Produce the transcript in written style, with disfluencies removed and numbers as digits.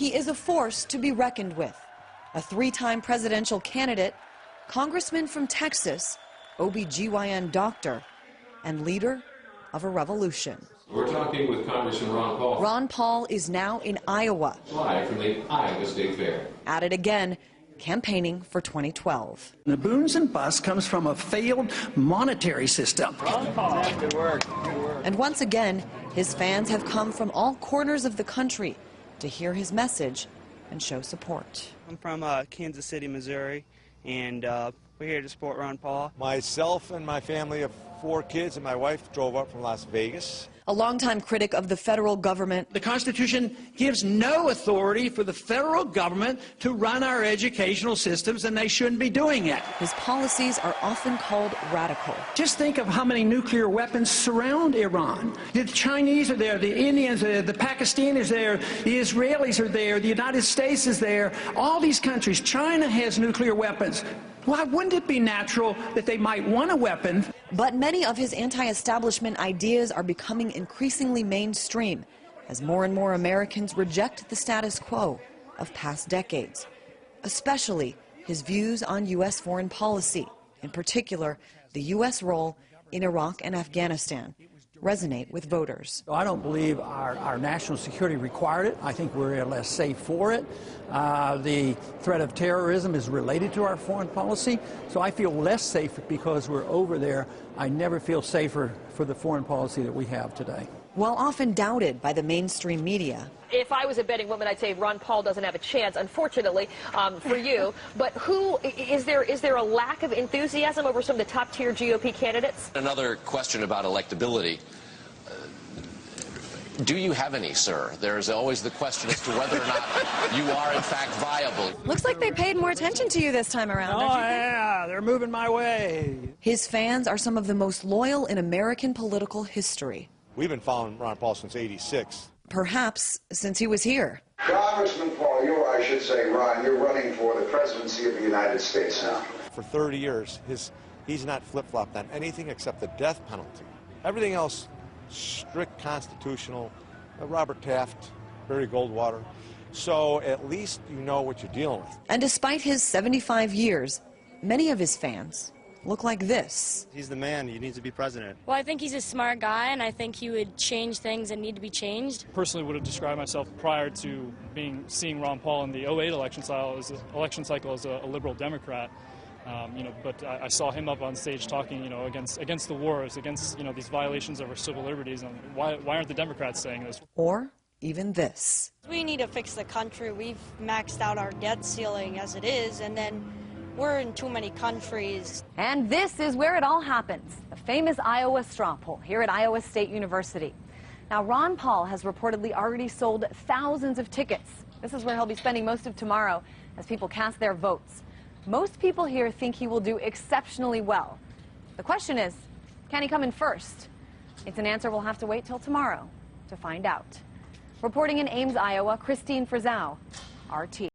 he is a force to be reckoned with. A three-time presidential candidate, congressman from Texas, OB/GYN doctor, and leader of a revolution. We're talking with Congressman Ron Paul. Ron Paul is now in Iowa. Live from the Iowa State Fair. At it again, campaigning for 2012. The booms and busts comes from a failed monetary system. Ron Paul. Good work. Good work. And once again, his fans have come from all corners of the country to hear his message and show support. I'm from Kansas City, Missouri, and we're here to support Ron Paul. Myself and my family of 4 kids and my wife drove up from Las Vegas. A longtime critic of the federal government. The Constitution gives no authority for the federal government to run our educational systems, and they shouldn't be doing it. His policies are often called radical. Just think of how many nuclear weapons surround Iran. The Chinese are there, the Indians are there, the Pakistanis are there, the Israelis are there, the United States is there. All these countries. China has nuclear weapons. Why wouldn't it be natural that they might want a weapon? But many of his anti-establishment ideas are becoming increasingly mainstream as more and more Americans reject the status quo of past decades, especially his views on U.S. foreign policy, in particular the U.S. role in Iraq and Afghanistan, resonate with voters. I don't believe our national security required it. I think we're less safe for it. The threat of terrorism is related to our foreign policy, so I feel less safe because we're over there. I never feel safer for the foreign policy that we have today. While often doubted by the mainstream media, if I was a betting woman, I'd say Ron Paul doesn't have a chance, unfortunately, for you. But is there a lack of enthusiasm over some of the top-tier GOP candidates? Another question about electability. Do you have any, sir? There's always the question as to whether or not you are, in fact, viable. Looks like they paid more attention to you this time around. Oh, yeah, they're moving my way. His fans are some of the most loyal in American political history. We've been following Ron Paul since '86. Perhaps since he was here. Congressman Paul, I should say, Ron, you're running for the presidency of the United States now. For 30 years, he's not flip-flopped on anything except the death penalty. Everything else, strict constitutional, Robert Taft, Barry Goldwater. So at least you know what you're dealing with. And despite his 75 years, many of his fans look like this. He's the man. He needs to be president. Well, I think he's a smart guy, and I think he would change things that need to be changed. Personally would have described myself prior to seeing Ron Paul in the 08 election cycle as a liberal Democrat. But I saw him up on stage talking, against the wars, against, these violations of our civil liberties. And why aren't the Democrats saying this? Or even this. We need to fix the country. We've maxed out our debt ceiling as it is, and then we're in too many countries. And this is where it all happens, the famous Iowa straw poll here at Iowa State University. Now, Ron Paul has reportedly already sold thousands of tickets. This is where he'll be spending most of tomorrow as people cast their votes. Most people here think he will do exceptionally well. The question is, can he come in first? It's an answer we'll have to wait till tomorrow to find out. Reporting in Ames, Iowa, Christine Frizzau, RT.